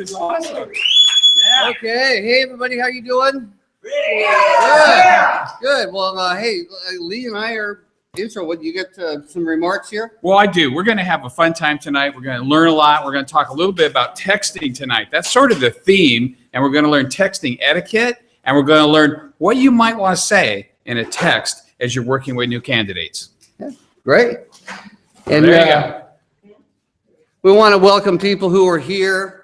is awesome. Yeah. Okay. Hey, everybody. How you doing? Good. Good. Well, hey, Lee and I are intro. What you get some remarks here? Well, I do. We're going to have a fun time tonight. We're going to learn a lot. We're going to talk a little bit about texting tonight. That's sort of the theme. And we're going to learn texting etiquette. And we're going to learn what you might want to say in a text as you're working with new candidates. Yeah. Great. And there you go. We want to welcome people who are here.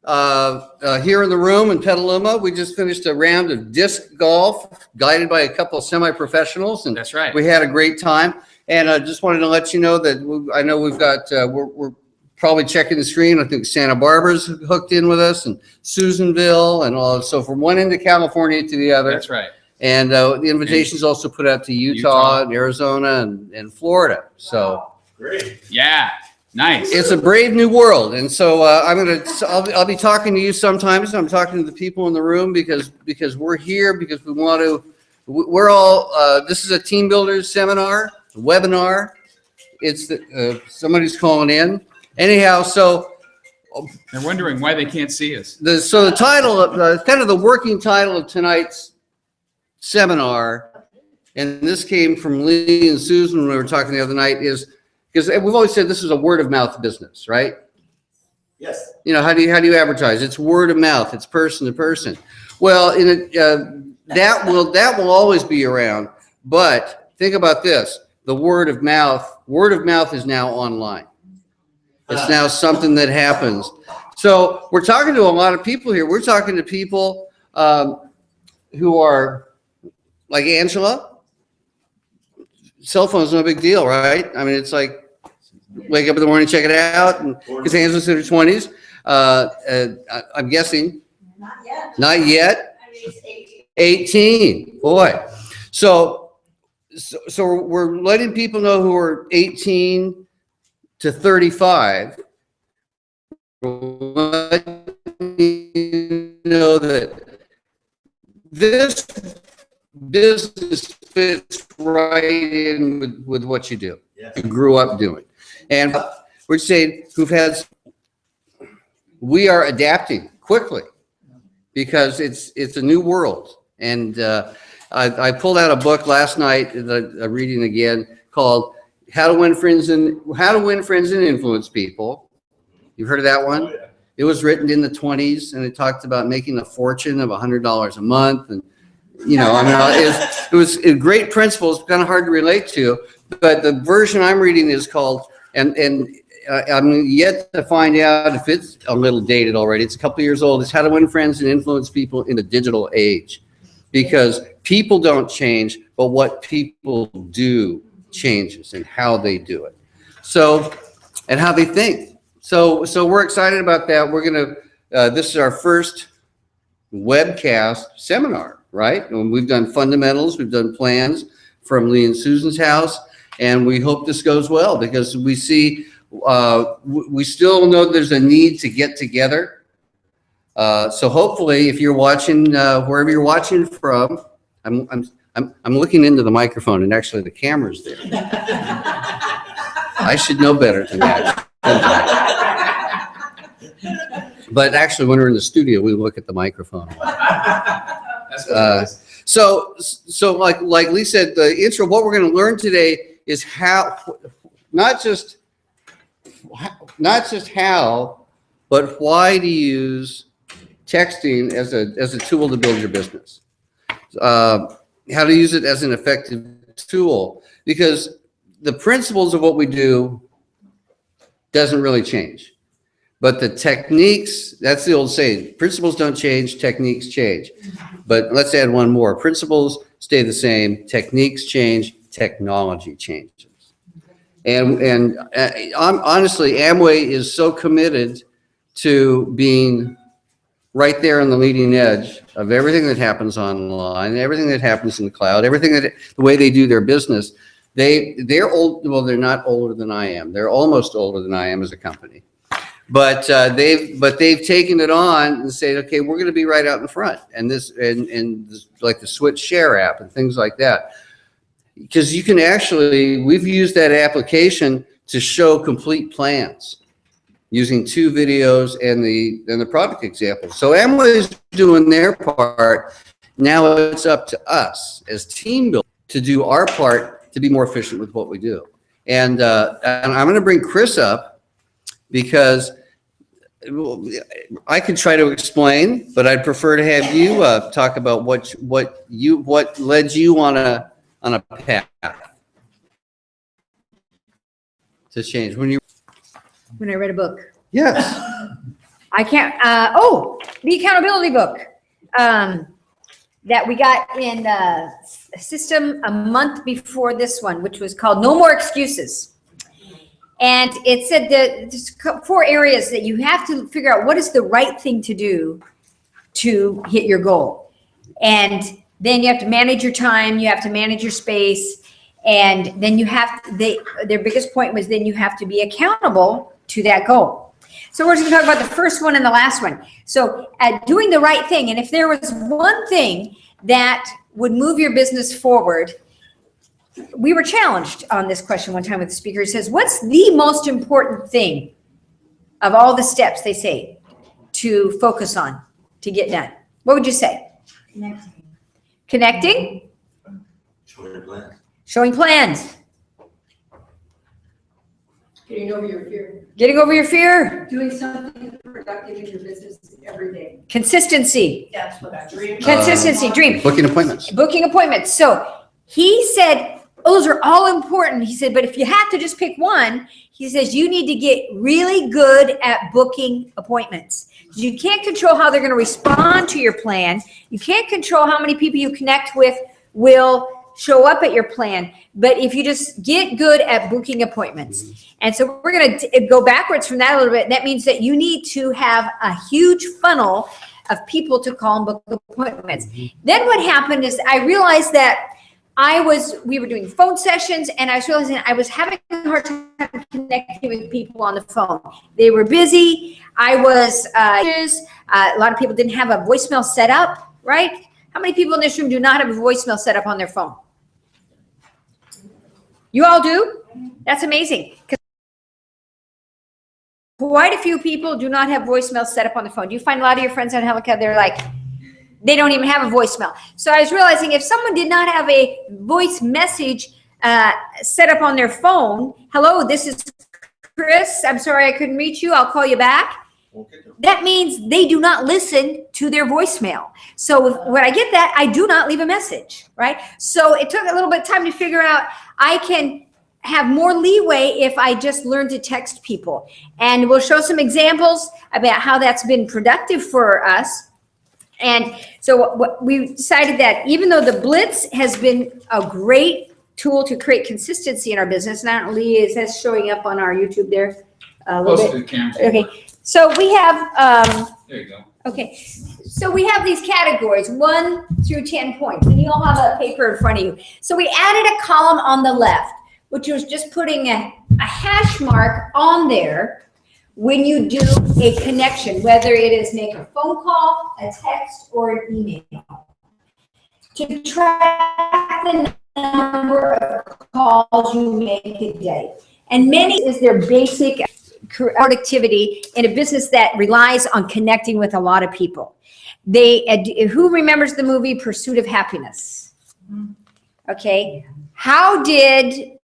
Here in the room in Petaluma, we just finished a round of disc golf guided by a couple of semi-professionals, and that's right. We had a great time. And I just wanted to let you know that I know we've got we're probably checking the screen. I think Santa Barbara's hooked in with us, and Susanville, and all. So from one end of California to the other. That's right. And the invitation's also put out to Utah. And Arizona, and Florida. So great. Yeah. Nice. It's a brave new world, and so I'll be talking to you sometimes. I'm talking to the people in the room because we're here because we want to. We're all. This is a team builders seminar, webinar. It's somebody's calling in. Anyhow, so they're wondering why they can't see us. The title of kind of the working title of tonight's seminar, and this came from Lee and Susan when we were talking the other night, is. Because we've always said this is a word of mouth business, right? Yes. You know, how do you advertise? It's word of mouth. It's person to person. Well, that will always be around. But think about this: the word of mouth is now online. It's now something that happens. So we're talking to a lot of people here. We're talking to people who are like Angela. Cell phone's no big deal, right? I mean, it's like wake up in the morning, check it out, and because Angela's in her 20s. I'm guessing. Not yet. Not yet. I mean, it's 18. Boy. So we're letting people know who are 18 to 35. Let you know that this business fits right in with what you do. Yes. You grew up doing. And we're saying we are adapting quickly because it's a new world. And I pulled out a book last night, I'm reading again, called How to Win Friends and Influence People. You've heard of that one? Oh, yeah. It was written in the 20s, and it talked about making a fortune of $100 a month. And you know, I mean, it was great principles, kind of hard to relate to, but the version I'm reading is called, and I'm yet to find out if it's a little dated already. It's a couple of years old. It's How to Win Friends and Influence People in the Digital Age, because people don't change, but what people do changes and how they do it. So, and how they think. So we're excited about that. We're gonna. This is our first webcast seminar. Right? And we've done fundamentals, we've done plans from Lee and Susan's house, and we hope this goes well because we see, we still know there's a need to get together. So hopefully, if you're watching, wherever you're watching from, I'm looking into the microphone, and actually the camera's there. I should know better than that. But actually, when we're in the studio, we look at the microphone. So like Lee said, the intro, what we're going to learn today is how, not just how, but why to use texting as a tool to build your business. How to use it as an effective tool, because the principles of what we do doesn't really change. But the techniques, that's the old saying, principles don't change, techniques change. But let's add one more. Principles stay the same, techniques change, technology changes. And honestly, Amway is so committed to being right there on the leading edge of everything that happens online, everything that happens in the cloud, everything that, the way they do their business. They're old, well, they're not older than I am. They're almost older than I am as a company. But they've taken it on and said, okay, we're going to be right out in front, and this like the Switch Share app and things like that, because you can actually, we've used that application to show complete plans. using 2 videos and the product example. So Amway's doing their part. Now it's up to us as team builders to do our part to be more efficient with what we do. And I'm going to bring Chris up because I could try to explain, but I'd prefer to have you talk about what led you on a path to change when I read a book. Yes. I can't, the accountability book that we got in the system a month before this one, which was called No More Excuses. And it said that there's 4 areas that you have to figure out what is the right thing to do to hit your goal. And then you have to manage your time, you have to manage your space, and then you have their biggest point was then you have to be accountable to that goal. So we're just going to talk about the first one and the last one. So at doing the right thing, and if there was one thing that would move your business forward, we were challenged on this question one time with the speaker. He says, what's the most important thing of all the steps they say to focus on to get done? What would you say? Connecting? Showing plans. Showing plans. Getting over your fear. Getting over your fear. Doing something productive in your business every day. Consistency. That's what I dream. Consistency. Dream. Booking appointments. Booking appointments. So he said, those are all important. He said, but if you have to just pick one, he says, you need to get really good at booking appointments. You can't control how they're going to respond to your plan. You can't control how many people you connect with will show up at your plan. But if you just get good at booking appointments. And so we're going to go backwards from that a little bit. That means that you need to have a huge funnel of people to call and book appointments. Then what happened is I realized that we were doing phone sessions, and I was realizing I was having a hard time connecting with people on the phone. They were busy. A lot of people didn't have a voicemail set up, right? How many people in this room do not have a voicemail set up on their phone? You all do? That's amazing. Quite a few people do not have voicemail set up on the phone. Do you find a lot of your friends on Helica, they're like, they don't even have a voicemail. So I was realizing if someone did not have a voice message set up on their phone, hello, this is Chris. I'm sorry I couldn't reach you. I'll call you back. Okay. That means they do not listen to their voicemail. So when I get that, I do not leave a message, right? So it took a little bit of time to figure out I can have more leeway if I just learn to text people. And we'll show some examples about how that's been productive for us. And so we decided that even though the Blitz has been a great tool to create consistency in our business, not only is that showing up on our YouTube there a little Close bit. to the camera. Okay, so we have, There you go. okay, so we have these categories, 1 through 10 points, and you all have a paper in front of you. So we added a column on the left, which was just putting a hash mark on there when you do a connection, whether it is make a phone call, a text, or an email. To track the number of calls you make a day. And many is their basic productivity in a business that relies on connecting with a lot of people. Who remembers the movie Pursuit of Happiness? Okay. How did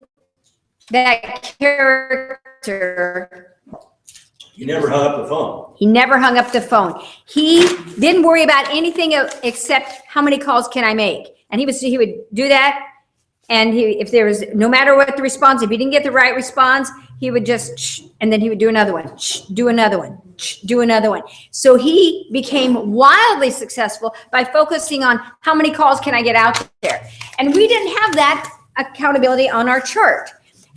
that character... You never hung up the phone. He never hung up the phone. He didn't worry about anything except how many calls can I make. And he would do that. And if there was, no matter what the response, if he didn't get the right response, he would just, and then he would do another one, do another one, do another one. So he became wildly successful by focusing on how many calls can I get out there. And we didn't have that accountability on our chart.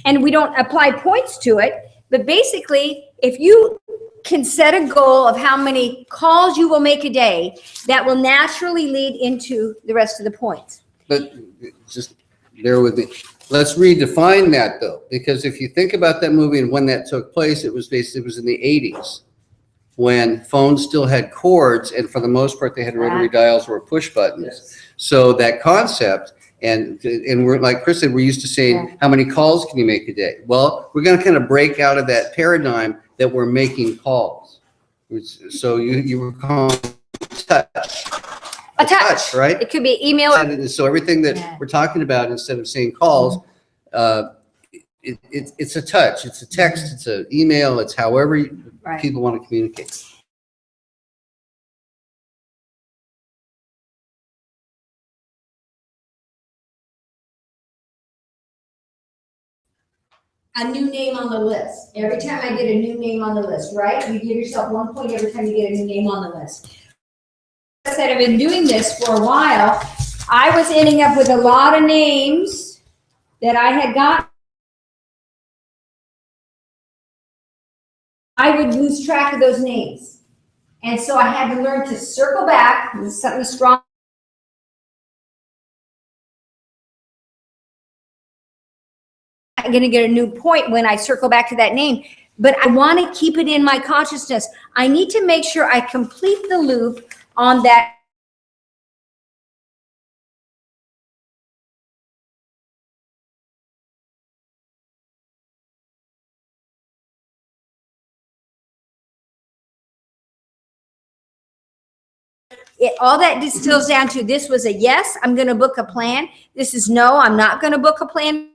And we don't apply points to it. But basically, if you can set a goal of how many calls you will make a day, that will naturally lead into the rest of the points. But just bear with me. Let's redefine that though, because if you think about that movie and when that took place, it was in the 80s when phones still had cords, and for the most part, they had rotary dials or push buttons. Yes. So that concept, and we're like Chris said, we're used to saying, how many calls can you make a day? Well, we're going to kind of break out of that paradigm that we're making calls. So you were calling touch. A touch, Right? It could be email. And so everything that Yeah. we're talking about, instead of saying calls, it's a touch, it's a text, it's an email, it's however Right. people want to communicate. A new name on the list. Every time I get a new name on the list, right? You give yourself 1 point every time you get a new name on the list. I said I've been doing this for a while. I was ending up with a lot of names that I had got. I would lose track of those names. And so I had to learn to circle back. This is something strong. I'm going to get a new point when I circle back to that name, but I want to keep it in my consciousness. I need to make sure I complete the loop on that. All that distills down to this was a yes, I'm going to book a plan. This is no, I'm not going to book a plan.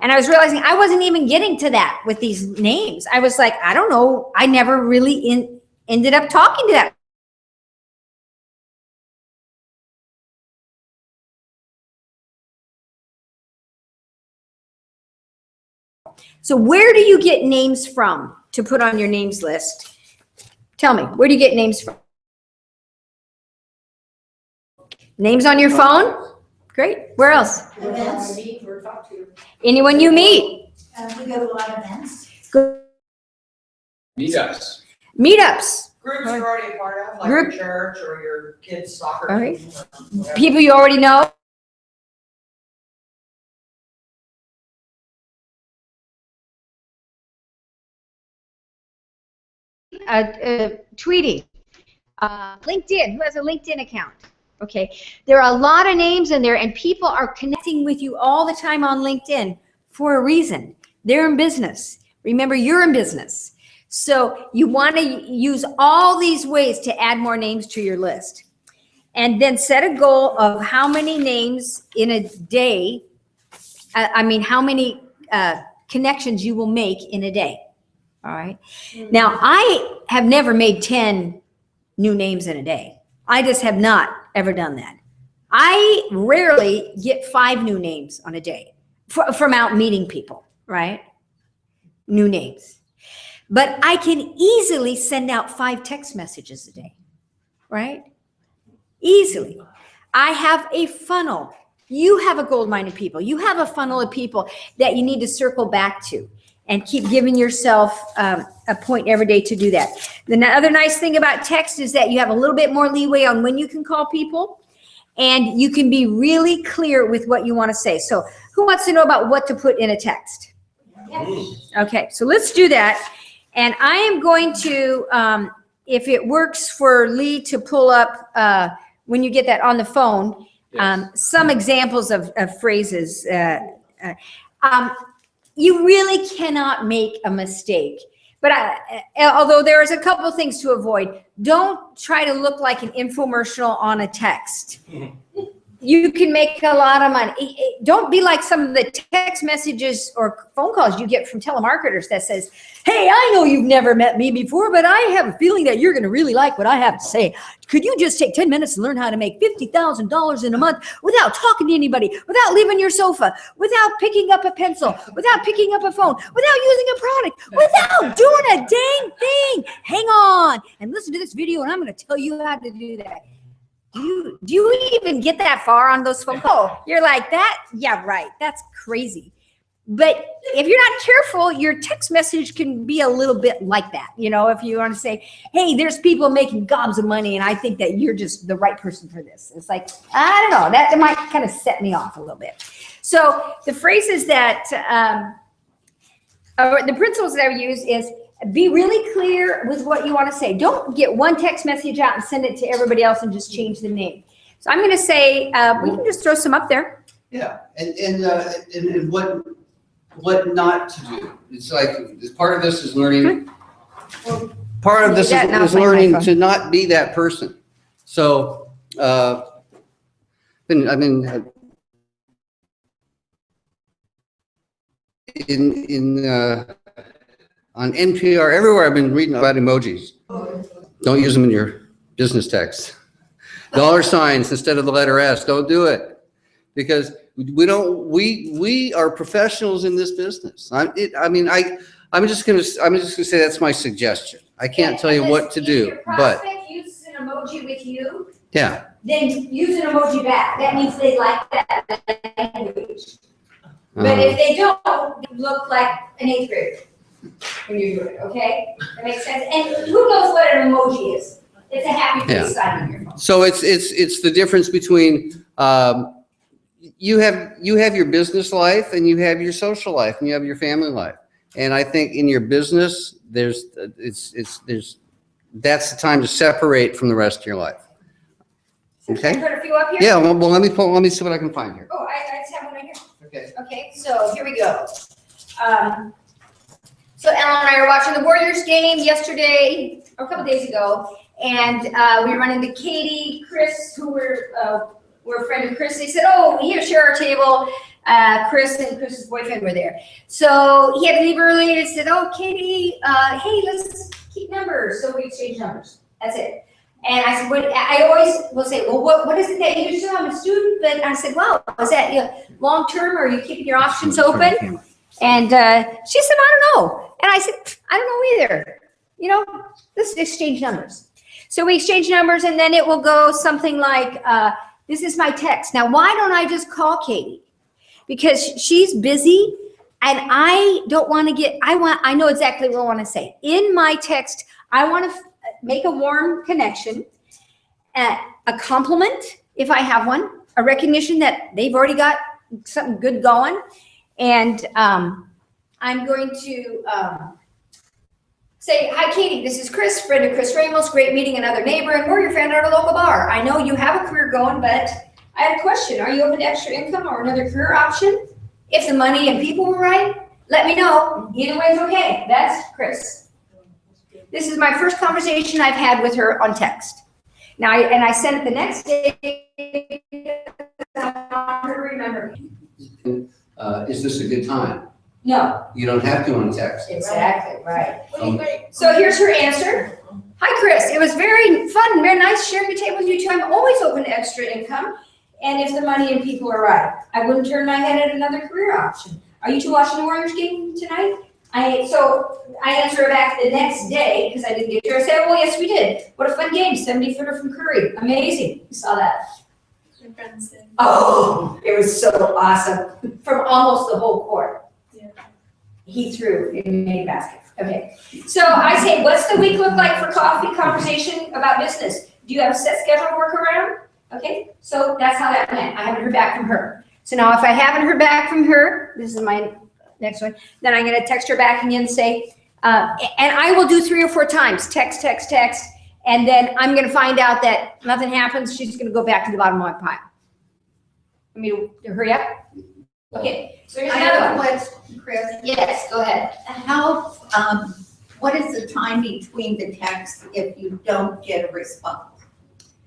And I was realizing I wasn't even getting to that with these names. I was like, I don't know. I never really ended up talking to that. So where do you get names from to put on your names list? Tell me, where do you get names from? Names on your phone? Great. Where else? Events. Or talk to. Anyone you meet? We go to a lot of events. Meetups. Meetups. Groups you're already a part of, like Group. your church or your kids' soccer All right. team or whatever. People you already know. Tweeting. LinkedIn. Who has a LinkedIn account? Okay. There are a lot of names in there, and people are connecting with you all the time on LinkedIn for a reason. They're in business. Remember, you're in business. So you want to use all these ways to add more names to your list. And then set a goal of how many names in a day, how many connections you will make in a day. All right. Now, I have never made 10 new names in a day. I just have not ever done that. I rarely get 5 new names on a day from out meeting people, right? New names. But I can easily send out 5 text messages a day, right? Easily. I have a funnel. You have a gold mine of people. You have a funnel of people that you need to circle back to and keep giving yourself a point every day to do that. The other nice thing about text is that you have a little bit more leeway on when you can call people, and you can be really clear with what you want to say. So who wants to know about what to put in a text? Okay, so let's do that. And I am going to, if it works for Lee to pull up, when you get that on the phone, some examples of phrases. You really cannot make a mistake. But although there is a couple things to avoid, don't try to look like an infomercial on a text. You can make a lot of money. Don't be like some of the text messages or phone calls you get from telemarketers that says, hey, I know you've never met me before, but I have a feeling that you're going to really like what I have to say. Could you just take 10 minutes and learn how to make $50,000 in a month without talking to anybody, without leaving your sofa, without picking up a pencil, without picking up a phone, without using a product, without doing a dang thing? Hang on and listen to this video, and I'm going to tell you how to do that. Do you even get that far on those phone calls? You're like that? Yeah, right. That's crazy. But if you're not careful, your text message can be a little bit like that. You know, if you want to say, hey, there's people making gobs of money, and I think that you're just the right person for this. It's like, I don't know, that might kind of set me off a little bit. So the phrases that, or the principles that I would use is be really clear with what you want to say. Don't get one text message out and send it to everybody else and just change the name. So I'm going to say, we can just throw some up there. Yeah, and what what not to do. It's like, part of this is learning, part of this That not is playing my learning phone. to not be that person. So, on NPR, everywhere I've been reading about emojis. Don't use them in your business text. Dollar signs instead of the letter S, don't do it. Because we are professionals in this business. I'm just gonna say that's my suggestion. I can't tell you what to do, If your but prospect uses an emoji with you, yeah. then use an emoji back. That means they like that language. But if they don't, you look like an 8th grader when you do it, okay? That makes sense? And who knows what an emoji is? It's a happy face sign on your phone. So it's the difference between, you have your business life and you have your social life and you have your family life. And I think in your business, that's the time to separate from the rest of your life. Okay? Can I put a few up here? Yeah, well, let me see what I can find here. Oh, I just have one right here. Okay. Okay, so here we go. So Ellen and I were watching the Warriors game yesterday, or a couple days ago, and we run into Katie, Chris, who were a friend of Chris. They said, "Oh, here, share our table." Chris and Chris's boyfriend were there. So he had to leave early, and I said, "Oh, Katie, hey, let's keep numbers." So we exchanged numbers. That's it. And I said, I always will say, well, what is it that you do? I'm a student, but I said, well, is that long term, or are you keeping your options open? And she said, I don't know. And I said, I don't know either. Let's exchange numbers. So we exchange numbers, and then it will go something like, this is my text. Now, why don't I just call Katie? Because she's busy, and I don't want to I know exactly what I want to say. In my text, I want to make a warm connection, a compliment if I have one, a recognition that they've already got something good going. And I'm going to say, hi, Katie, this is Chris, friend of Chris Ramos. Great meeting another neighbor, and we're your friend at a local bar. I know you have a career going, but I have a question. Are you open to extra income or another career option? If the money and people were right, let me know. Either way is okay. That's Chris. This is my first conversation I've had with her on text. Now, I sent it the next day. I want her to remember me. Is this a good time? No. You don't have to on text. Exactly, right. So here's her answer. Hi, Chris. It was very fun, very nice sharing the table with you too. I'm always open to extra income. And if the money and people are right, I wouldn't turn my head at another career option. Are you two watching the Warriors game tonight? So I answer her back the next day because I didn't get to her. I said, well, yes, we did. What a fun game. 70-footer from Curry. Amazing. You saw that. Oh, it was so awesome. From almost the whole court. Yeah. He threw in made basket. Okay. So I say, what's the week look like for coffee conversation about business? Do you have a set schedule to work around? Okay. So that's how that went. I haven't heard back from her. So now if I haven't heard back from her, this is my next one, then I'm going to text her back again and say, and I will do 3 or 4 times, text, and then I'm going to find out that nothing happens. She's going to go back to the bottom of my pile. I mean, hurry up. Okay, so here's another one. Chris, Yes, go ahead. what is the time between the texts if you don't get a response?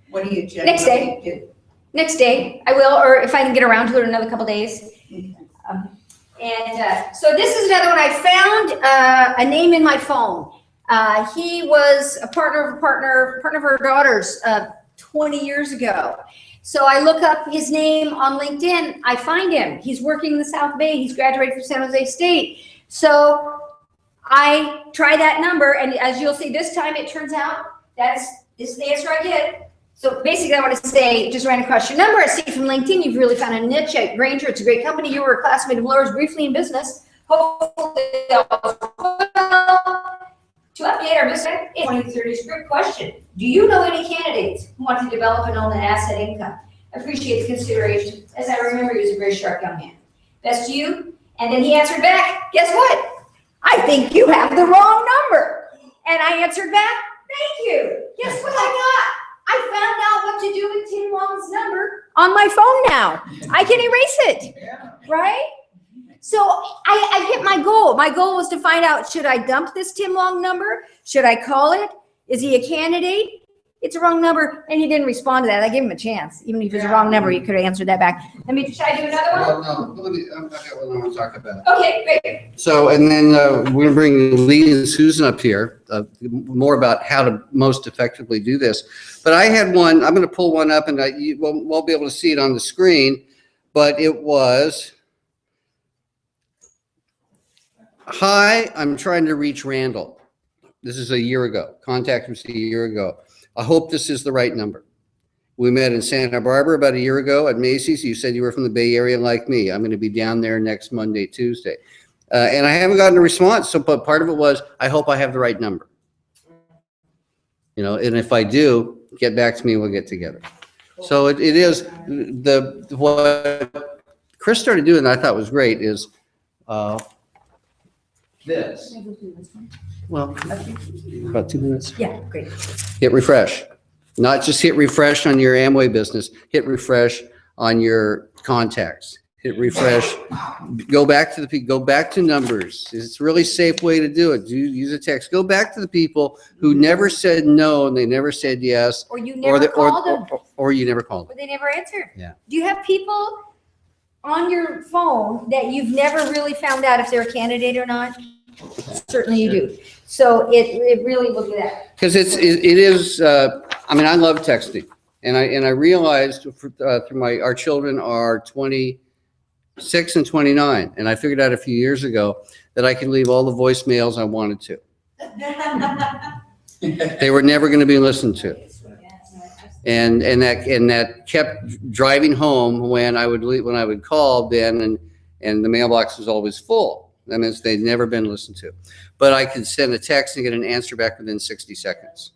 What do you Next day. generally do? Next day, I will, or if I can get around to it in another couple days. So this is another one. I found a name in my phone. He was a partner of her daughter's 20 years ago. So I look up his name on LinkedIn. I find him. He's working in the South Bay. He's graduated from San Jose State. So I try that number, and as you'll see this time, it turns out this is the answer I get. So basically, I want to say, just ran across your number. I see from LinkedIn, you've really found a niche at Granger. It's a great company. You were a classmate of Laura's briefly in business. Hopefully, to update our business in 2030 is a great question. Do you know any candidates who want to develop and own an asset income? Appreciate the consideration. As I remember, he was a very sharp young man. Best to you. And then he answered back, guess what? I think you have the wrong number. And I answered back, thank you. Guess what I got? I found out what to do with Tim Wong's number on my phone now. I can erase it, right? So I hit my goal. My goal was to find out, should I dump this Tim Long number? Should I call it? Is he a candidate? It's a wrong number, and he didn't respond to that. I gave him a chance. Even if it's a wrong number, he could have answered that back. Should I do another one? Well, no, I've got one I want to talk about. Okay, great. So, and then we're going to bring Lee and Susan up here, more about how to most effectively do this. But I had one, I'm going to pull one up, and you won't be able to see it on the screen, but it was, hi, I'm trying to reach Randall. This is a year ago. Contact was a year ago. I hope this is the right number. We met in Santa Barbara about a year ago at Macy's. You said you were from the Bay Area like me. I'm going to be down there next Monday, Tuesday. And I haven't gotten a response. So, but part of it was, I hope I have the right number. You know, and if I do, get back to me and we'll get together. So it is what Chris started doing that I thought was great is this. Well, about 2 minutes. Yeah, great. Hit refresh. Not just hit refresh on your Amway business, hit refresh on your contacts. Hit refresh, go back to numbers. It's a really safe way to do it. Use a text. Go back to the people who never said no and they never said yes. Or you never called them. Or you never called Or them. they never answered. Yeah. Do you have people on your phone that you've never really found out if they're a candidate or not? Certainly you do. So it really will do that. Because it is, I mean, I love texting. And I realized through our children are 26 and 29. And I figured out a few years ago that I could leave all the voicemails I wanted to. They were never going to be listened to. And that kept driving home when I would call Ben and the mailbox was always full. That means they'd never been listened to. But I could send a text and get an answer back within 60 seconds.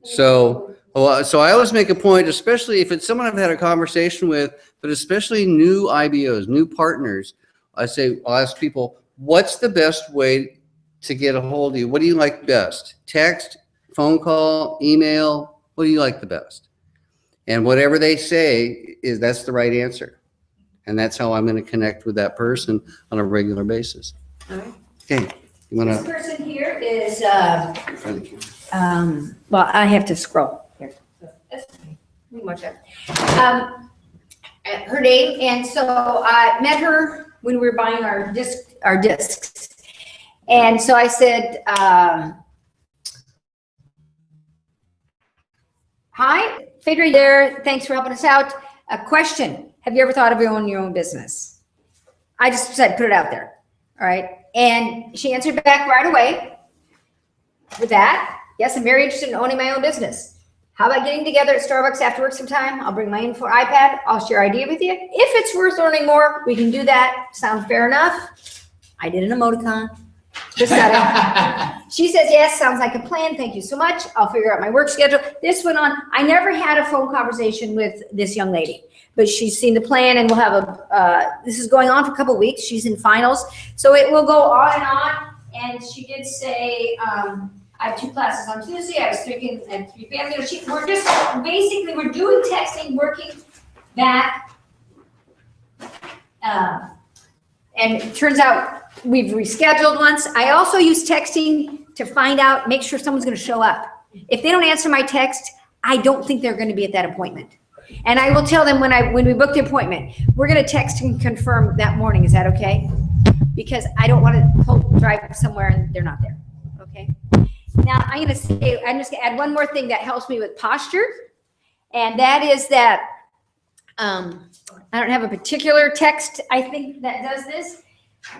So I always make a point, especially if it's someone I've had a conversation with, but especially new IBOs, new partners, I'll ask people, what's the best way to get a hold of you? What do you like best? Text, phone call, email? What do you like the best? And whatever they say that's the right answer. And that's how I'm going to connect with that person on a regular basis. All right. Okay. You want This to? person here is, well, I have to scroll here. That's okay. We can watch that. Her name, and so I met her when we were buying our discs. And so I said, hi, Phaedra there. Thanks for helping us out. A question. Have you ever thought of owning your own business? I just said, put it out there. All right. And she answered back right away with that. Yes, I'm very interested in owning my own business. How about getting together at Starbucks after work sometime? I'll bring my iPad. I'll share idea with you. If it's worth earning more, we can do that. Sounds fair enough. I did an emoticon. Just got it. She says, yes, sounds like a plan. Thank you so much. I'll figure out my work schedule. This went on. I never had a phone conversation with this young lady, but she's seen the plan and we'll have this is going on for a couple of weeks. She's in finals. So it will go on and on. And she did say, I have 2 classes on Tuesday. I was thinking and 3 family. We're just basically, we're doing texting, working back. And it turns out we've rescheduled once. I also use texting to find out, make sure someone's going to show up. If they don't answer my text, I don't think they're going to be at that appointment. And I will tell them when we book the appointment, we're going to text and confirm that morning. Is that okay? Because I don't want to drive somewhere and they're not there. Okay. Now I'm just going to add one more thing that helps me with posture. And that is that I don't have a particular text, I think, that does this,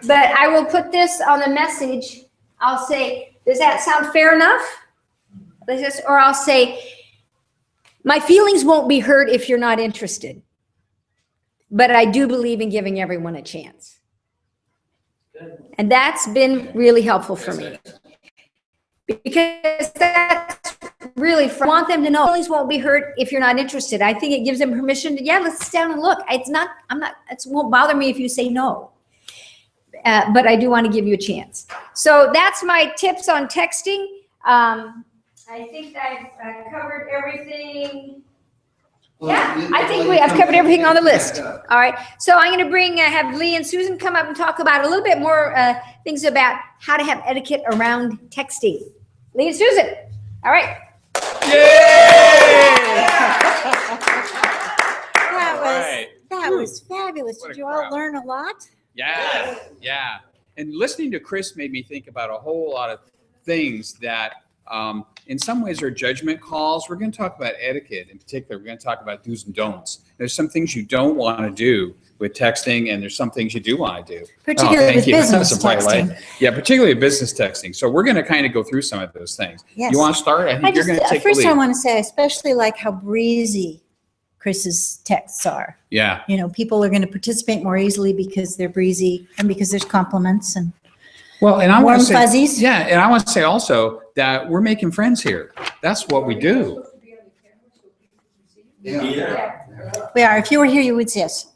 but I will put this on the message. I'll say, does that sound fair enough? Or I'll say, my feelings won't be hurt if you're not interested, but I do believe in giving everyone a chance. And that's been really helpful for me. Because that's really, I want them to know feelings won't be hurt if you're not interested. I think it gives them permission to, yeah, let's sit down and look. It won't bother me if you say no. But I do want to give you a chance. So that's my tips on texting. I think I've covered everything. Yeah, I think I've covered everything on the list. All right, so I'm going to have Lee and Susan come up and talk about a little bit more things about how to have etiquette around texting. Lee and Susan, all right. That was fabulous. What a Did you all crowd. learn a lot? Yeah, yeah. And listening to Chris made me think about a whole lot of things that in some ways are judgment calls. We're going to talk about etiquette in particular. We're going to talk about do's and don'ts. There's some things you don't want to do with texting, and there's some things you do want to do. Particularly thank with you. business That's a bright light. texting. Yeah, particularly business texting. So we're going to kind of go through some of those things. Yes. You want to start? I think you're going to take the First, I lead. want to say I especially like how breezy Chris's texts are. Yeah. You know, people are going to participate more easily because they're breezy and because there's compliments and Well, and I want warm to say, fuzzies. yeah, and I want to say also that we're making friends here. That's what we do. Yeah. We are. If you were here, you would see us.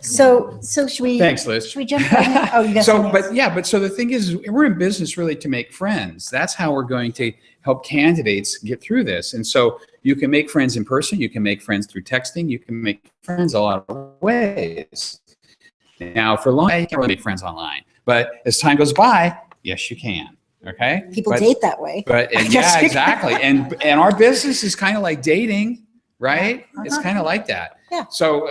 So should we? Thanks, Liz. Should we jump right in? Oh, you got So, something else. but so the thing is, we're in business really to make friends. That's how we're going to help candidates get through this. And so you can make friends in person. You can make friends through texting. You can make friends a lot of ways. Now, for long, you can't really make friends online. But as time goes by, yes, you can. Okay. People But- date that way. But I guess yeah, you exactly. And our business is kind of like dating, right? It's Uh-huh. kind of like that. Yeah. So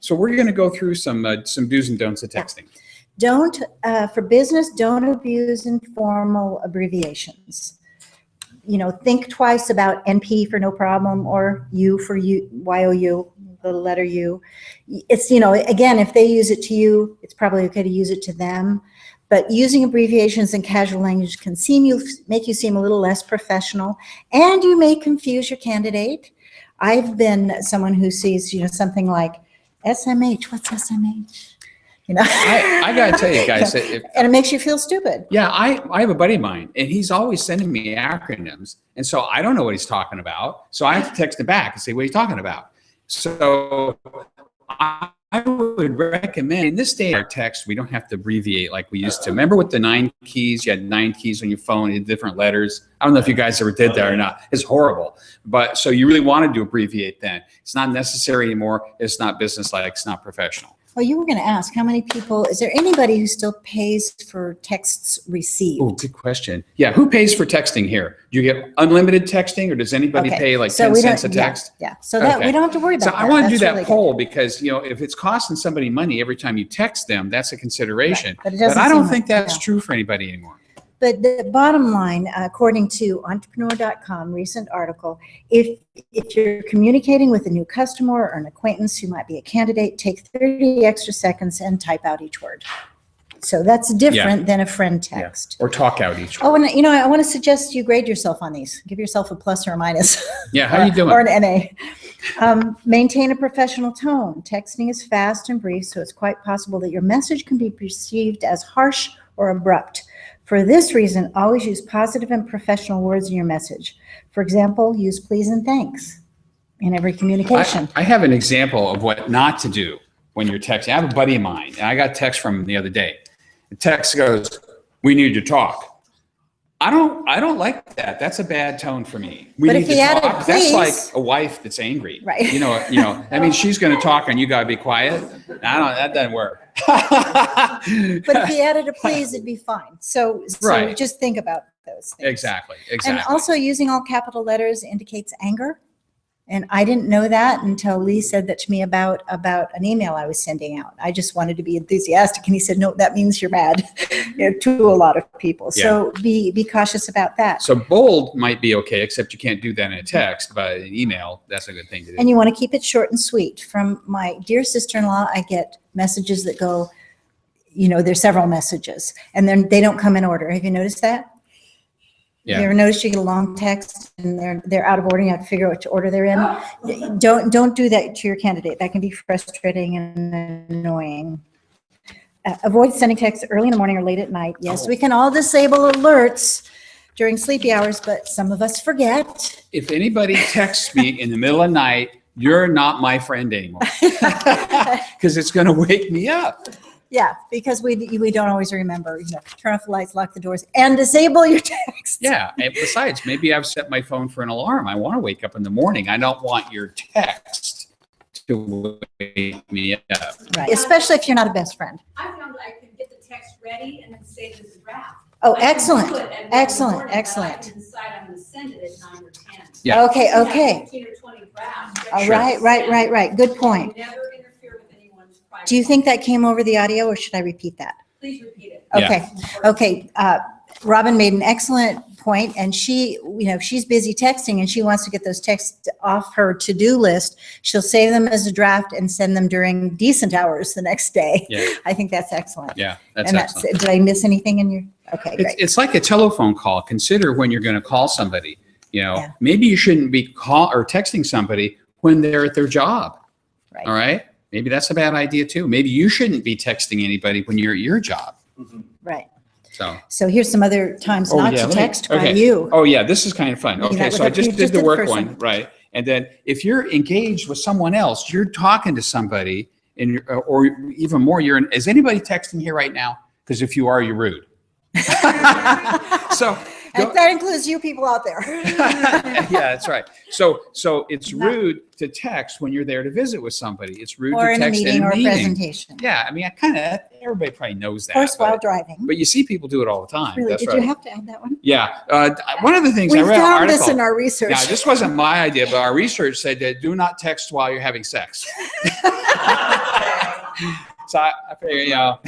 so we're going to go through some do's and don'ts of texting. Don't, for business, don't abuse informal abbreviations. You know, think twice about NP for no problem or U for you, YOU, the letter U. It's, you know, again, if they use it to you, it's probably okay to use it to them. But using abbreviations in casual language can make you seem a little less professional, and you may confuse your candidate. I've been someone who sees, you know, something like SMH. What's SMH? You know, I got to tell you guys, and it makes you feel stupid. yeah, I have a buddy of mine, and he's always sending me acronyms, and so I don't know what he's talking about. So I have to text him back and say, "What are you talking about?" So I would recommend in this day of our text, we don't have to abbreviate like we used to. Remember with the 9 keys? You had 9 keys on your phone, you had different letters. I don't know if you guys ever did that or not. It's horrible. But so you really wanted to abbreviate then. It's not necessary anymore. It's not business-like. It's not professional. Well, you were going to ask how many people, is there anybody who still pays for texts received? Oh, good question. Yeah, who pays for texting here? Do you get unlimited texting, or does anybody Okay, pay like so 10 we don't- cents a yeah, text? Yeah, so that, Okay. we don't have to worry about So that. I want to do That's that really good. poll because, you know, if it's costing somebody money every time you text them, that's a consideration. Right, but it But doesn't I don't seem think like- that's no. true for anybody anymore. But the bottom line, according to entrepreneur.com, recent article, if you're communicating with a new customer or an acquaintance who might be a candidate, take 30 extra seconds and type out each word. So that's different than a friend text. Or talk out each Oh, one. and you know, I want to suggest you grade yourself on these. Give yourself a plus or a minus. Yeah, how you doing? Or an NA. Maintain a professional tone. Texting is fast and brief, so it's quite possible that your message can be perceived as harsh or abrupt. For this reason, always use positive and professional words in your message. For example, use please and thanks in every communication. I have an example of what not to do when you're texting. I have a buddy of mine, and I got a text from him the other day. The text goes, "We need to talk." I don't like that. That's a bad tone for me. We But need if he to added talk. That's please- like a wife that's angry. Right. You know, I mean, she's going to talk and you got to be quiet. That doesn't work. But if he added a please, it'd be fine. So Right. just think about those things. Exactly. And also using all capital letters indicates anger. And I didn't know that until Lee said that to me about an email I was sending out. I just wanted to be enthusiastic. And he said, no, that means you're mad to a lot of people. So be cautious about that. So bold might be okay, except you can't do that in a text, but an email, that's a good thing to do. And you want to keep it short and sweet. From my dear sister-in-law, I get messages that go, you know, there's several messages and then they don't come in order. Have you noticed that? Yeah. You ever notice you get a long text and they're out of order, you have to figure out which order they're in? Don't do that to your candidate. That can be frustrating and annoying. Avoid sending texts early in the morning or late at night. Yes, we can all disable alerts during sleepy hours, but some of us forget. If anybody texts me in the middle of the night, you're not my friend anymore. Because it's going to wake me up. Yeah, because we don't always remember, turn off the lights, lock the doors, and disable your text. Yeah, and besides, maybe I've set my phone for an alarm. I want to wake up in the morning. I don't want your text to wake me up. Right, especially if you're not a best friend. I found I could get the text ready and then save it as a draft. Oh, I can excellent, do it at 1 in the excellent, morning, but I excellent. can decide I'm gonna send it at 9 or 10. Yeah. Okay, I can have okay. 15 or 20 drafts. All Sure. right. Good point. Never interfere with anyone's private. Do you think that came over the audio, or should I repeat that? Please repeat it. Yeah. Okay. Robin made an excellent point, and she, if she's busy texting and she wants to get those texts off her to-do list, she'll save them as a draft and send them during decent hours the next day. Yeah. I think that's excellent. Yeah, that's And excellent. did I miss anything in your, okay, great. It's like a telephone call. Consider when you're going to call somebody. Yeah. Maybe you shouldn't be texting somebody when they're at their job. Right. All right. Maybe that's a bad idea too. Maybe you shouldn't be texting anybody when you're at your job. Right. So here's some other times not to let me- text by okay. you. Oh yeah, this is kind of fun. Maybe Okay, that so was I just you did just the did the work first one, one. right? And then if you're engaged with someone else, you're talking to somebody, and or even more, is anybody texting here right now? Because if you are, you're rude. So. And that includes you people out there. Yeah, that's right. So it's rude to text when you're there to visit with somebody. It's rude Or to in a text meeting or a presentation. Yeah, I mean, everybody probably knows Of that. course, while but, driving. but you see people do it all the time. Really, That's did right. you have to add that one? Yeah. One of the things We I read an found this article. in our research. Now, this wasn't my idea, but our research said that do not text while you're having sex. So I figure,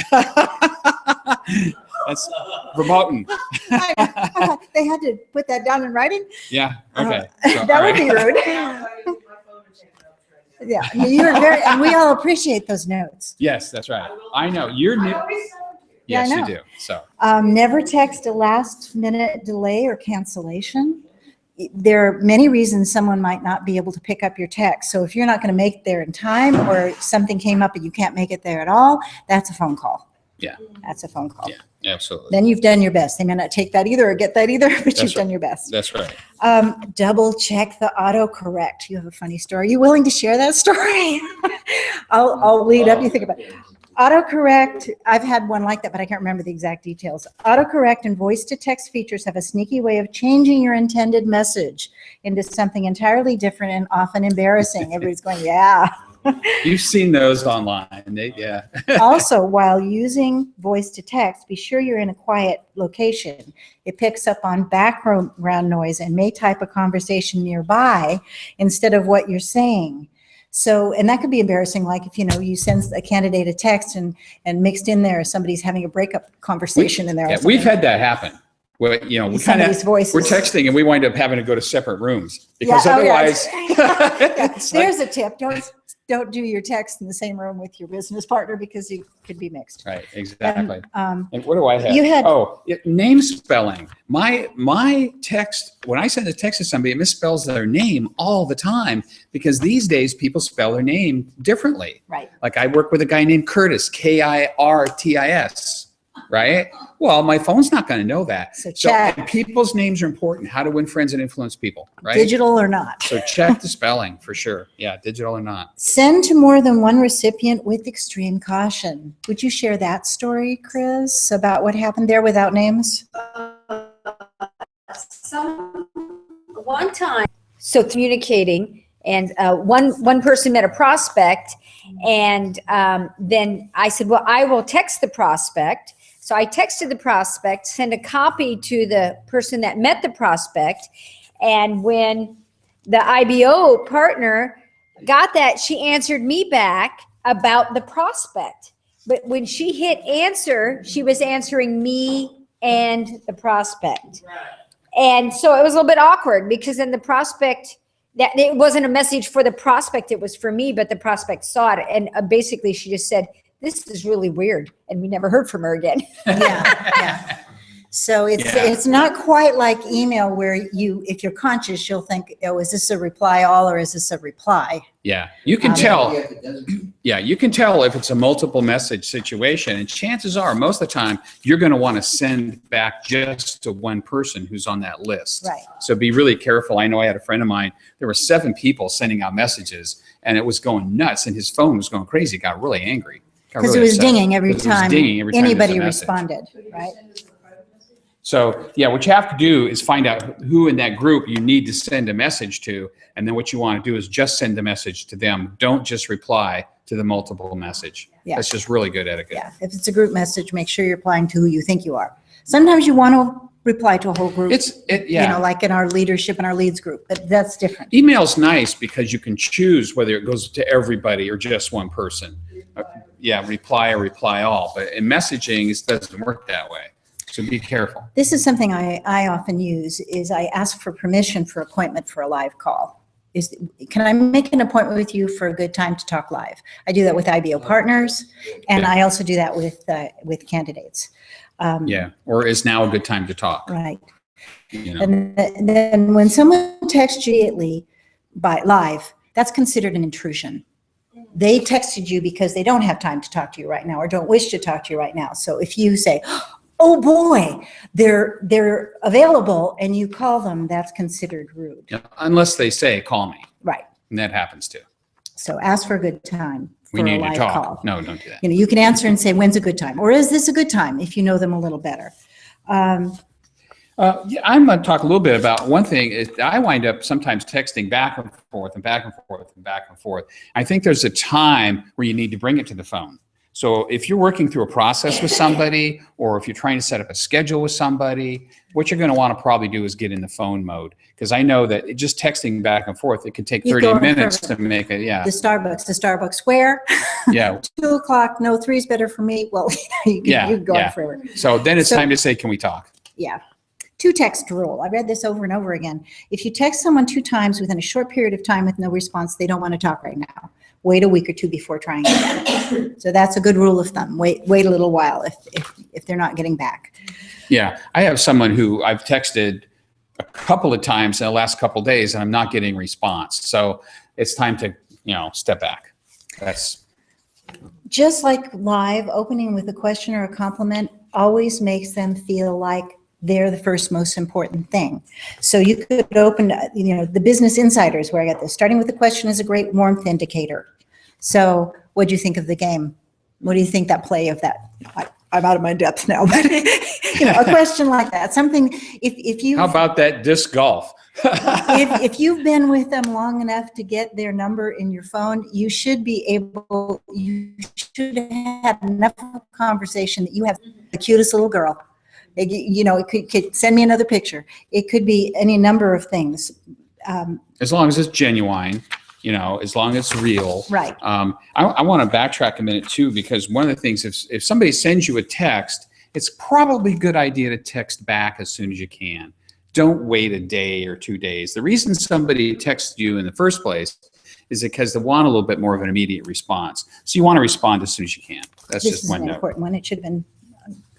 that's promoting. I thought they had to put that down in writing? Yeah. Okay. So, That all would right. be rude. I use my phone to take notes right now. Yeah, you're very, and we all appreciate those notes. Yes, that's right. I know you're I new. always send them to you. Yeah, I Yes, you know. do. So. Never text a last minute delay or cancellation. There are many reasons someone might not be able to pick up your text. So if you're not going to make it there in time, or something came up and you can't make it there at all, that's a phone call. Yeah. That's a phone call. Yeah, absolutely. Then you've done your best. They may not take that either or get that either, but That's you've done right. your best. That's right. Double check the autocorrect. You have a funny story. Are you willing to share that story? I'll lead up. You think about it. Autocorrect, I've had one like that, but I can't remember the exact details. Autocorrect and voice-to-text features have a sneaky way of changing your intended message into something entirely different and often embarrassing. Everybody's going, yeah. You've seen those online. Yeah. Also, while using voice-to-text, be sure you're in a quiet location. It picks up on background noise and may type a conversation nearby instead of what you're saying. So, and that could be embarrassing, like if, you send a candidate a text and mixed in there, somebody's having a breakup conversation in there. or Yeah, we've something. had that happen. Well, we kind Somebody's of voices. we're texting and we wind up having to go to separate rooms because Yeah, oh, yeah. otherwise, Yeah, it's like- there's a tip. Don't do your text in the same room with your business partner because you could be mixed. right, exactly. And, And what do I have? You had- name spelling. My text, when I send a text to somebody, it misspells their name all the time because these days people spell their name differently. right. Like I work with a guy named Curtis, Kirtis, right? Well, my phone's not going to know that. So check. and people's names are important. How to win friends and influence people, right? Digital or not. So check the spelling for sure. Yeah, digital or not. Send to more than one recipient with extreme caution. Would you share that story, Chris, about what happened there without names? One time, so communicating, and one person met a prospect, and then I said, well, I will text the prospect. So I texted the prospect, sent a copy to the person that met the prospect, and when the IBO partner got that, she answered me back about the prospect. But when she hit answer, she was answering me and the prospect. And so it was a little bit awkward because then the prospect, that it wasn't a message for the prospect, it was for me, but the prospect saw it. And basically she just said, this is really weird. And we never heard from her again. Yeah. So Yeah. it's not quite like email where if you're conscious, you'll think, oh, is this a reply all or is this a reply? Yeah, you can Um, tell. Yeah, you can tell if it's a multiple message situation, and chances are, most of the time, you're going to want to send back just to one person who's on that list. Right. So be really careful. I know I had a friend of mine. There were 7 people sending out messages, and it was going nuts, and his phone was going crazy. He got really angry. Because it really was upset. dinging every 'Cause it was time dinging every time there's a anybody message. responded, right? So, yeah, what you have to do is find out who in that group you need to send a message to. And then what you want to do is just send the message to them. Don't just reply to the multiple message. Yeah. That's just really good etiquette. Yeah, if it's a group message, make sure you're replying to who you think you are. Sometimes you want to reply to a whole group. Yeah. Like in our leadership and our leads group, but that's different. Email's nice because you can choose whether it goes to everybody or just one person. Reply or reply all. But in messaging, it doesn't work that way. So be careful. This is something I often use, is I ask for permission for appointment for a live call. Can I make an appointment with you for a good time to talk live? I do that with IBO partners, and I also do that with candidates. Or is now a good time to talk? Right. You know? And then when someone texts you immediately by live, that's considered an intrusion. They texted you because they don't have time to talk to you right now or don't wish to talk to you right now. So if you say, oh boy, they're available, and you call them, that's considered rude. Yeah, unless they say, call me. Right. And that happens too. So ask for a good time for We a need to live talk. call. No, don't do that. You can answer and say, when's a good time? Or is this a good time, if you know them a little better? I'm going to talk a little bit about one thing. Is I wind up sometimes texting back and forth and back and forth and back and forth. I think there's a time where you need to bring it to the phone. So if you're working through a process with somebody, or if you're trying to set up a schedule with somebody, what you're going to want to probably do is get in the phone mode. Because I know that just texting back and forth, it can take You 30 go minutes further. to make it. Yeah. The Starbucks where? Yeah. 2 o'clock, no, 3 is better for me. Well, you can go on forever. So then it's So- time to say, can we talk? Yeah. 2-text rule. I read this over and over again. If you text someone 2 times within a short period of time with no response, they don't want to talk right now. Wait a week or 2 before trying again. So that's a good rule of thumb. Wait a little while if they're not getting back. Yeah. I have someone who I've texted a couple of times in the last couple of days, and I'm not getting response. So it's time to, step back. That's Just like live, opening with a question or a compliment always makes them feel like they're the first most important thing. So you could open, the Business Insiders, where I got this. Starting with a question is a great warmth indicator. So what do you think of the game? What do you think that play of that? I'm out of my depth now, but a question like that, something, if you. how about that disc golf? If you've been with them long enough to get their number in your phone, you should have enough conversation that you have the cutest little girl. It could send me another picture. It could be any number of things. As long as it's genuine, as long as it's real. Right. I want to backtrack a minute too, because one of the things, if somebody sends you a text, it's probably a good idea to text back as soon as you can. Don't wait a day or 2 days. The reason somebody texts you in the first place is because they want a little bit more of an immediate response. So you want to respond as soon as you can. That's This just is one an note. important one. It should have been.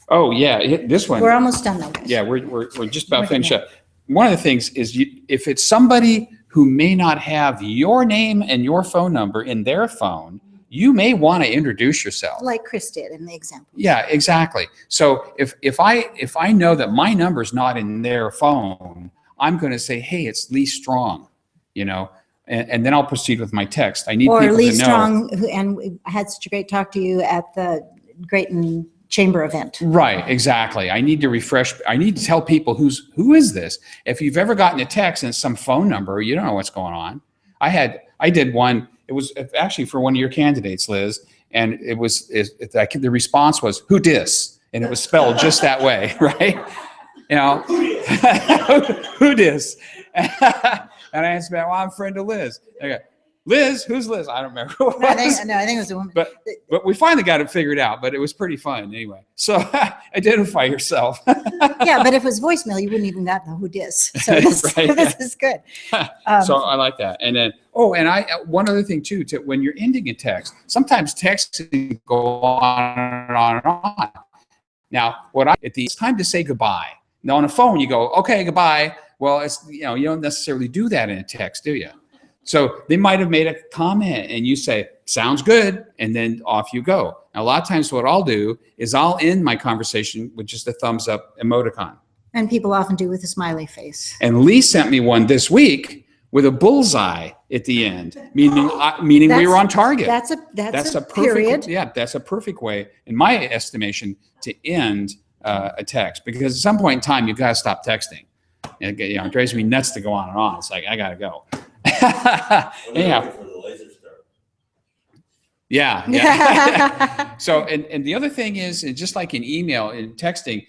Oh yeah, this one. We're almost done though, guys. Yeah, we're just about We're finished done. up. One of the things is if it's somebody who may not have your name and your phone number in their phone, you may want to introduce yourself. Like Chris did in the example. Yeah, exactly. So if I know that my number's not in their phone, I'm going to say, hey, it's Lee Strong, and then I'll proceed with my text. I need Or people Lee to know. Strong, and we had such a great talk to you at the Grayton Chamber event. Right, exactly. I need to refresh. I need to tell people who is this. If you've ever gotten a text and it's some phone number, you don't know what's going on. I did one. It was actually for one of your candidates, Liz, and the response was "Who dis?" and it was spelled just that way, right? Who dis? And I answered back, "Well, I'm a friend of Liz." Okay. Liz, who's Liz? I don't remember who it was. I think it was a woman. But we finally got it figured out, but it was pretty fun anyway. So identify yourself. Yeah, but if it was voicemail, you wouldn't even got the who dis. So this, Right. this is good. So I like that. And then, one other thing too, when you're ending a text, sometimes texts go on and on and on. Now, it's time to say goodbye. Now on a phone, you go, okay, goodbye. Well, you don't necessarily do that in a text, do you? So they might have made a comment and you say, sounds good, and then off you go. Now, a lot of times what I'll do is I'll end my conversation with just a thumbs up emoticon. And people often do with a smiley face. And Lee sent me one this week with a bullseye at the end, meaning we were on target. That's a perfect, period. yeah, that's a perfect way, in my estimation, to end a text, because at some point in time, you've got to stop texting. It drives me nuts to go on and on. It's like, I got to go. Anyhow. For the laser start. Yeah. So, and the other thing is, and just like in email and texting,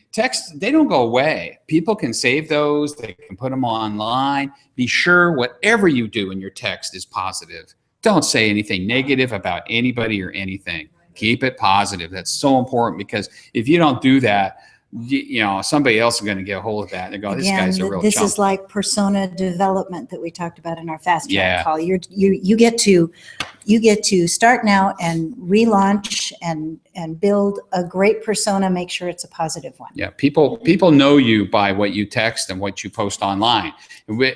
they don't go away. People can save those. They can put them online. Be sure whatever you do in your text is positive. Don't say anything negative about anybody or anything. Keep it positive. That's so important, because if you don't do that, somebody else is going to get a hold of that. They go, this guy's a real this chump. is like persona development that we talked about in our fast track Yeah. call. You get to start now and relaunch and build a great persona. Make sure it's a positive one. Yeah, people know you by what you text and what you post online.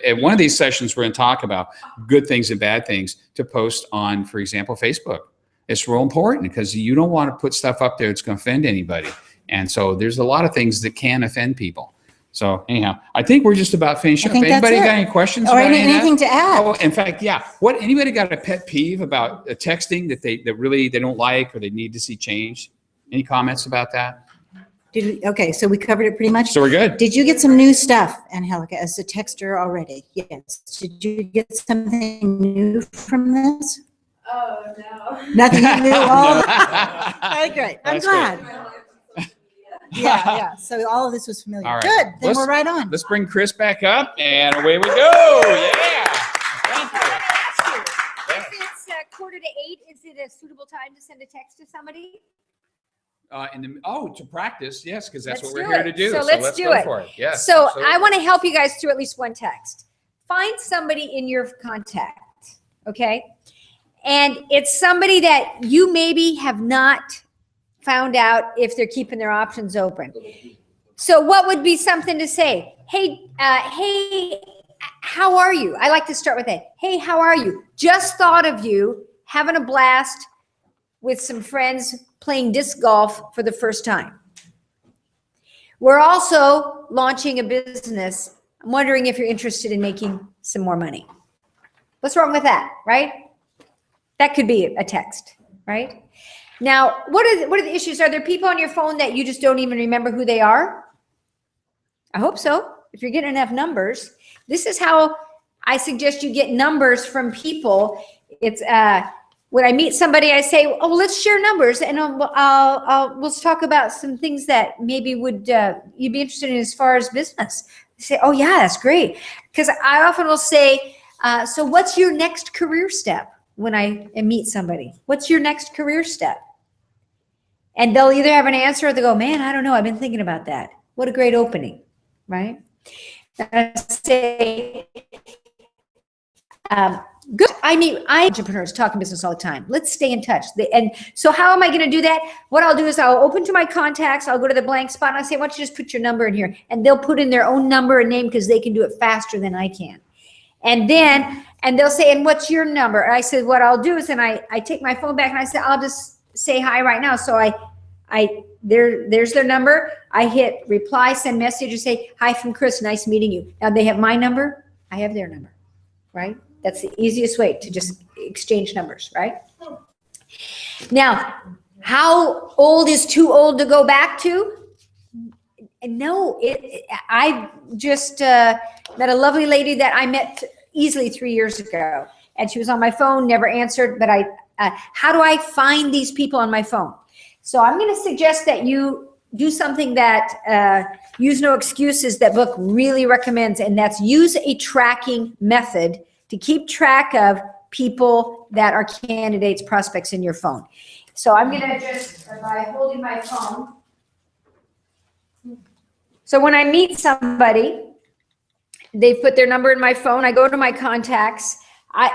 At one of these sessions, we're going to talk about good things and bad things to post on, for example, Facebook. It's real important, because you don't want to put stuff up there that's going to offend anybody. And so there's a lot of things that can offend people. So anyhow, I think we're just about finished up. Anybody got any questions? Or about anything to add? Oh, in fact, yeah. Anybody got a pet peeve about texting that they don't like, or they need to see changed? Any comments about that? Okay, so we covered it pretty much. So we're good. Did you get some new stuff, Angelica, as a texter already? Yes. Did you get something new from this? Oh, no. Nothing new? Oh, No. okay, great. I'm That's glad. My life is social media. Yeah. So all of this was familiar. All right. Good. Then Let's- we're right on. Let's bring Chris back up, and away we go. Yeah. Thank you. If it's 7:45, is it a suitable time to send a text to somebody? To practice, yes, because that's Let's what we're do here it. to do. So let's do go it. for it. Yes. So absolutely. I want to help you guys through at least one text. Find somebody in your contact, okay? And it's somebody that you maybe have not found out if they're keeping their options open. So what would be something to say? Hey, how are you? I like to start with that. Hey, how are you? Just thought of you, having a blast with some friends playing disc golf for the first time. We're also launching a business. I'm wondering if you're interested in making some more money. What's wrong with that, right? That could be a text, right? Now, what are the issues? Are there people on your phone that you just don't even remember who they are? I hope so. If you're getting enough numbers, this is how I suggest you get numbers from people. It's when I meet somebody, I say, "Oh, let's share numbers, and we'll talk about some things that maybe would you'd be interested in as far as business." They say, "Oh yeah, that's great," because I often will say, "So what's your next career step?" When I meet somebody, what's your next career step? And they'll either have an answer or they go, "Man, I don't know. I've been thinking about that. What a great opening," right? I say, good. I entrepreneurs talking business all the time. Let's stay in touch. And so how am I going to do that? What I'll do is I'll open to my contacts. I'll go to the blank spot and I say, "Why don't you just put your number in here?" And they'll put in their own number and name because they can do it faster than I can. And they'll say, "And what's your number?" And I said, what I'll do is, and I take my phone back and I say, "I'll just say hi right now." So there's their number. I hit reply, send message, and say, "Hi from Chris, nice meeting you." Now they have my number. I have their number, right? That's the easiest way to just exchange numbers, right? Now, how old is too old to go back to? No, I just met a lovely lady that I met easily 3 years ago, and she was on my phone, never answered, but how do I find these people on my phone? So I'm going to suggest that you do something that Use No Excuses, that book really recommends, and that's use a tracking method to keep track of people that are candidates, prospects in your phone. So I'm going to just, by holding my phone, so when I meet somebody, they put their number in my phone. I go to my contacts.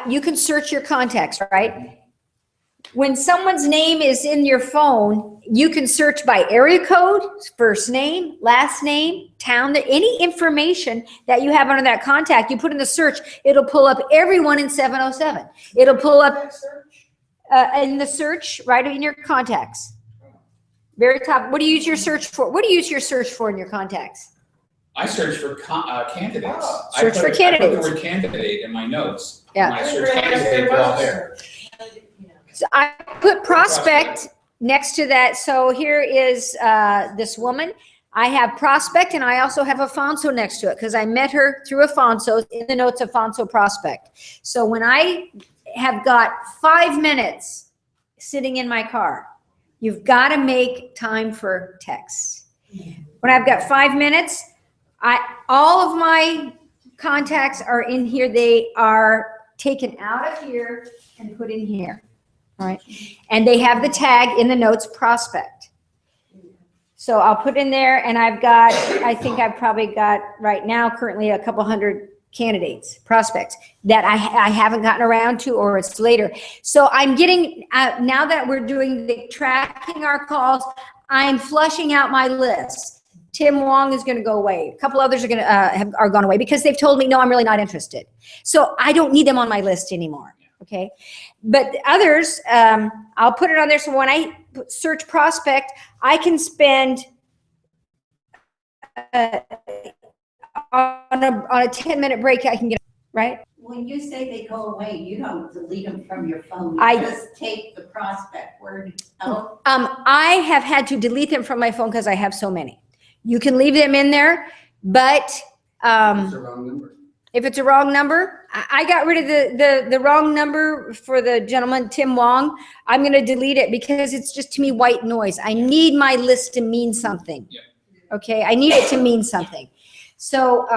You can search your contacts, right? When someone's name is in your phone, you can search by area code, first name, last name, town, any information that you have under that contact, you put in the search, it'll pull up everyone in 707. It'll pull up in the search right in your contacts. Very top. What do you use your search for? What do you use your search for in your contacts? I search for candidates. Search for I put candidates. the word candidate in my notes. Yeah. When I search candidates, they're all there. So I put prospect next to that. So here is this woman. I have prospect and I also have Afonso next to it because I met her through Afonso in the notes, Afonso prospect. So when I have got 5 minutes sitting in my car, you've got to make time for texts. When I've got 5 minutes, all of my contacts are in here. They are taken out of here and put in here. All right. And they have the tag in the notes prospect. So I'll put in there and I think I've probably got right now currently a couple hundred candidates, prospects that I haven't gotten around to or it's later. So I'm getting, now that we're doing the tracking our calls, I'm flushing out my list. Tim Wong is going to go away. A couple others are going to are gone away because they've told me, no, I'm really not interested. So I don't need them on my list anymore. Okay. But the others, I'll put it on there. So when I search prospect, I can spend on a 10-minute break. I can get, right? When you say they go away, you don't delete them from your phone. I- You just take the prospect word out. I have had to delete them from my phone because I have so many. You can leave them in there, but It's the wrong number. if it's a wrong number, I got rid of the wrong number for the gentleman, Tim Wong. I'm going to delete it because it's just to me white noise. I need my list to mean something. Yeah. Okay, I need it to mean something. So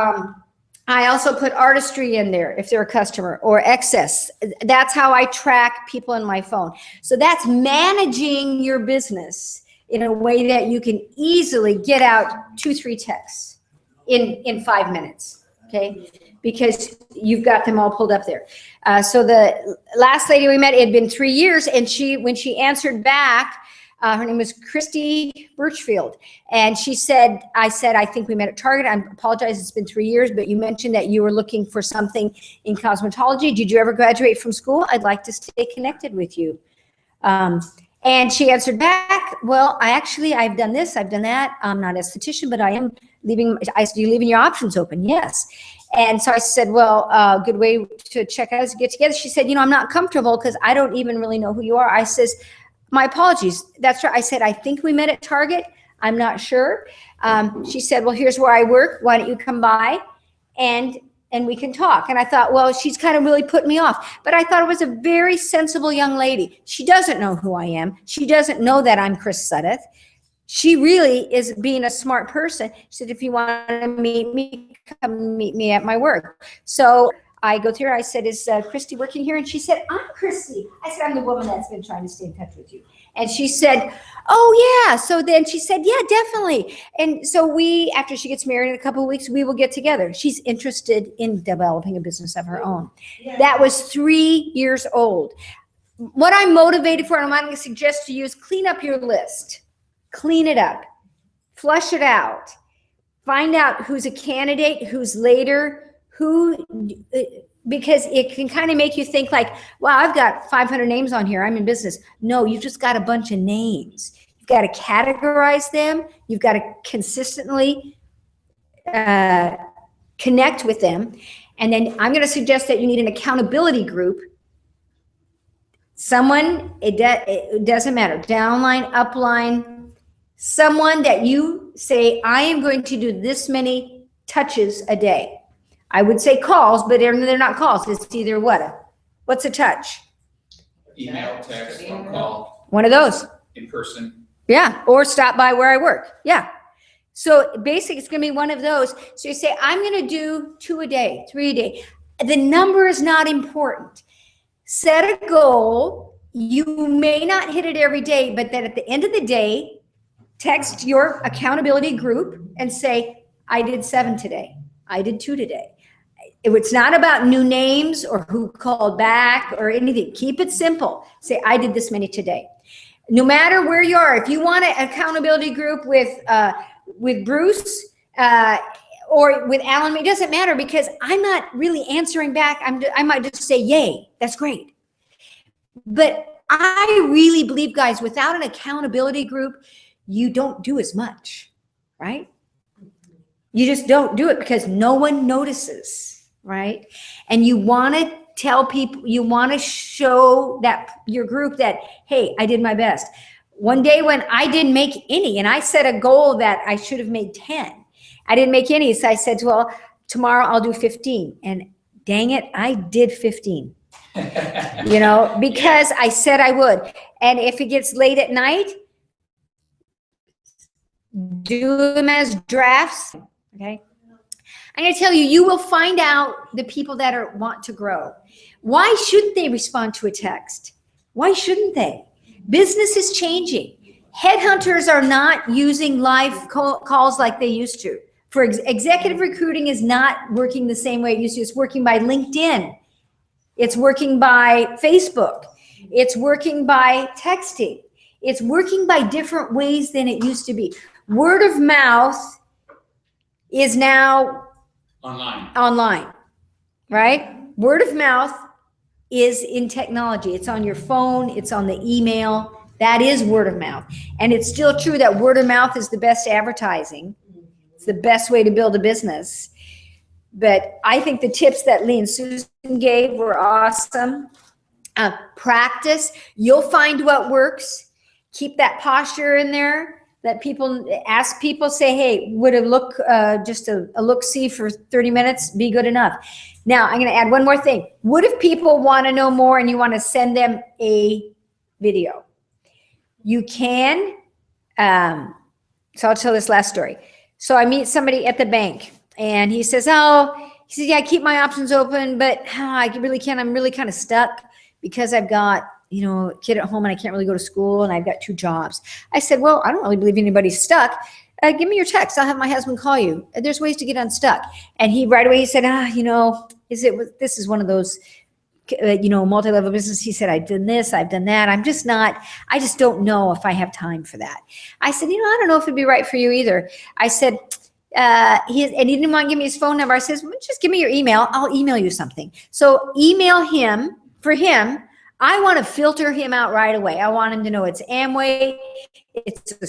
I also put artistry in there if they're a customer or excess. That's how I track people in my phone. So that's managing your business in a way that you can easily get out 2-3 texts in 5 minutes. Okay, because you've got them all pulled up there. So the last lady we met, it had been 3 years, and when she answered back, her name was Christy Birchfield, and she said, I think we met at Target. I apologize, it's been 3 years, but you mentioned that you were looking for something in cosmetology. Did you ever graduate from school? I'd like to stay connected with you. And she answered back, well, I've done this, I've done that. I'm not an esthetician, but I am leaving. I said, you're leaving your options open? Yes. And so I said, well, good way to check out is to get together. She said, I'm not comfortable because I don't even really know who you are. I says, my apologies. That's right. I said, I think we met at Target. I'm not sure. She said, well, here's where I work. Why don't you come by and we can talk. And I thought, well, she's kind of really put me off. But I thought it was a very sensible young lady. She doesn't know who I am. She doesn't know that I'm Chris Suddeth. She really is being a smart person. She said, if you want to meet me, come meet me at my work. So I go through, I said, is Christy working here? And she said, I'm Christy. I said, I'm the woman that's been trying to stay in touch with you. And she said, oh yeah. So then she said, yeah, definitely. And so after she gets married in a couple of weeks, we will get together. She's interested in developing a business of her own. Yeah. That was 3 years old. What I'm motivated for, and I'm going to suggest to you, is clean up your list. Clean it up. Flush it out. Find out who's a candidate, who's later, because it can kind of make you think like, wow, I've got 500 names on here. I'm in business. No, you've just got a bunch of names. You've got to categorize them. You've got to consistently connect with them. And then I'm going to suggest that you need an accountability group. Someone, it doesn't matter, downline, upline, someone that you say, I am going to do this many touches a day. I would say calls, but they're not calls. It's either what's a touch? Email, text, phone call, One of those. in person. Yeah, or stop by where I work. Yeah. So basically, it's going to be one of those. So you say, I'm going to do 2 a day, 3 a day. The number is not important. Set a goal. You may not hit it every day, but then at the end of the day, text your accountability group and say, I did 7 today. I did 2 today. It's not about new names or who called back or anything. Keep it simple. Say, I did this many today. No matter where you are, if you want an accountability group with Bruce or with Alan, it doesn't matter because I'm not really answering back. I might just say, yay, that's great. But I really believe, guys, without an accountability group, you don't do as much, right? You just don't do it because no one notices, right? And you want to tell people, you want to show that your group that, hey, I did my best. One day when I didn't make any, and I set a goal that I should have made 10. I didn't make any, so I said, well, tomorrow I'll do 15. And dang it, I did 15. You know, because I said I would. And if it gets late at night, do them as drafts, okay? I'm going to tell you, you will find out the people that want to grow. Why shouldn't they respond to a text? Why shouldn't they? Business is changing. Headhunters are not using live calls like they used to. For executive recruiting is not working the same way it used to. It's working by LinkedIn. It's working by Facebook. It's working by texting. It's working by different ways than it used to be. Word of mouth is now online, right? Word of mouth is in technology. It's on your phone. It's on the email. That is word of mouth. And it's still true that word of mouth is the best advertising. It's the best way to build a business. But I think the tips that Lee and Susan gave were awesome. Practice. You'll find what works. Keep that posture in there. That people ask people, say, hey, would a look, just a look-see for 30 minutes be good enough? Now, I'm going to add one more thing. What if people want to know more and you want to send them a video? You can. So I'll tell this last story. So I meet somebody at the bank and he says, yeah, I keep my options open, but I really can't. I'm really kind of stuck because I've got, you know, a kid at home and I can't really go to school and I've got 2 jobs. I said, well, I don't really believe anybody's stuck. Give me your text. I'll have my husband call you. There's ways to get unstuck. And he right away, he said, you know, this is one of those, you know, multi-level business. He said, I've done this, I've done that. I just don't know if I have time for that. I said, you know, I don't know if it'd be right for you either. I said, and he didn't want to give me his phone number. I said, well, just give me your email. I'll email you something. So email him. For him, I want to filter him out right away. I want him to know it's Amway, it's a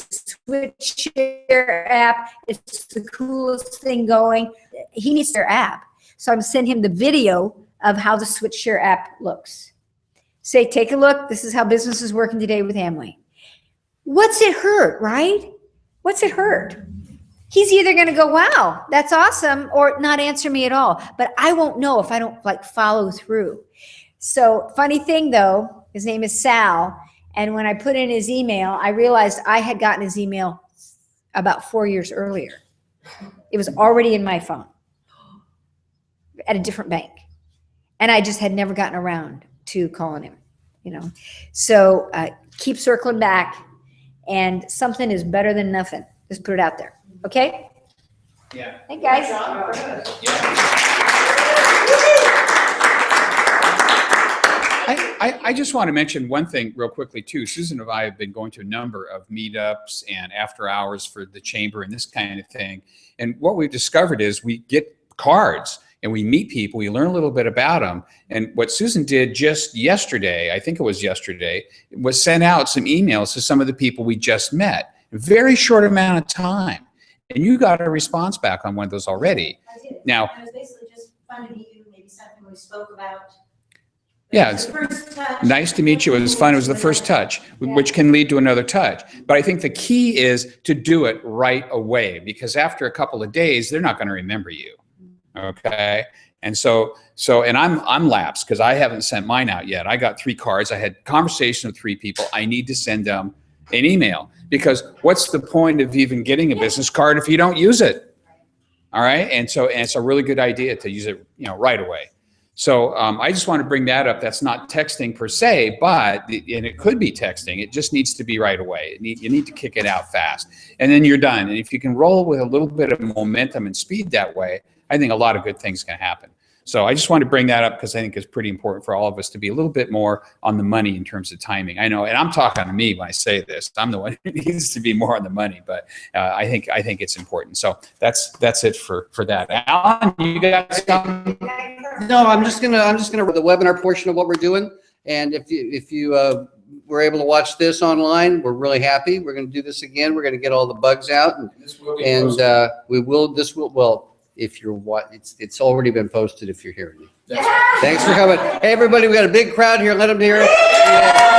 SwitchShare app, it's the coolest thing going. He needs their app. So I'm sending him the video of how the SwitchShare app looks. Say, take a look. This is how business is working today with Amway. What's it hurt, right? What's it hurt? He's either going to go, wow, that's awesome, or not answer me at all. But I won't know if I don't follow through. So funny thing though, his name is Sal. And when I put in his email, I realized I had gotten his email about 4 years earlier. It was already in my phone at a different bank. And I just had never gotten around to calling him, you know. So keep circling back, and something is better than nothing. Just put it out there. Okay? Yeah. Hey, guys. I just want to mention one thing real quickly too. Susan and I have been going to a number of meetups and after hours for the chamber and this kind of thing. And what we've discovered is we get cards and we meet people, we learn a little bit about them. And what Susan did just yesterday, I think it was yesterday, was send out some emails to some of the people we just met. A very short amount of time. And you got a response back on one of those already. I did. Now, And it was basically just fun to meet you, maybe something we spoke about. yeah, It was it's the first touch. nice to meet you. It was fun. It was the first touch, which can lead to another touch. But I think the key is to do it right away, because after a couple of days, they're not going to remember you. Okay. And and I'm lapsed because I haven't sent mine out yet. I got 3 cards. I had conversation with 3 people. I need to send them an email, because what's the point of even getting a business card if you don't use it? All right. And it's a really good idea to use it, you know, right away. So I just want to bring that up. That's not texting per se, and it could be texting. It just needs to be right away. You need to kick it out fast, and then you're done. And if you can roll with a little bit of momentum and speed that way, I think a lot of good things can happen. So I just want to bring that up because I think it's pretty important for all of us to be a little bit more on the money in terms of timing. I know, and I'm talking to me when I say this. I'm the one who needs to be more on the money, but I think it's important. So that's it for that. Alan, you got something? No, I'm just gonna the webinar portion of what we're doing, and if you were able to watch this online, we're really happy. We're going to do this again. We're going to get all the bugs out, This will be and posted. we will. This will. Well, if you're what, it's already been posted. If you're hearing me. That's right. Thanks for coming. Hey, everybody, we got a big crowd here. Let them hear it. Yeah.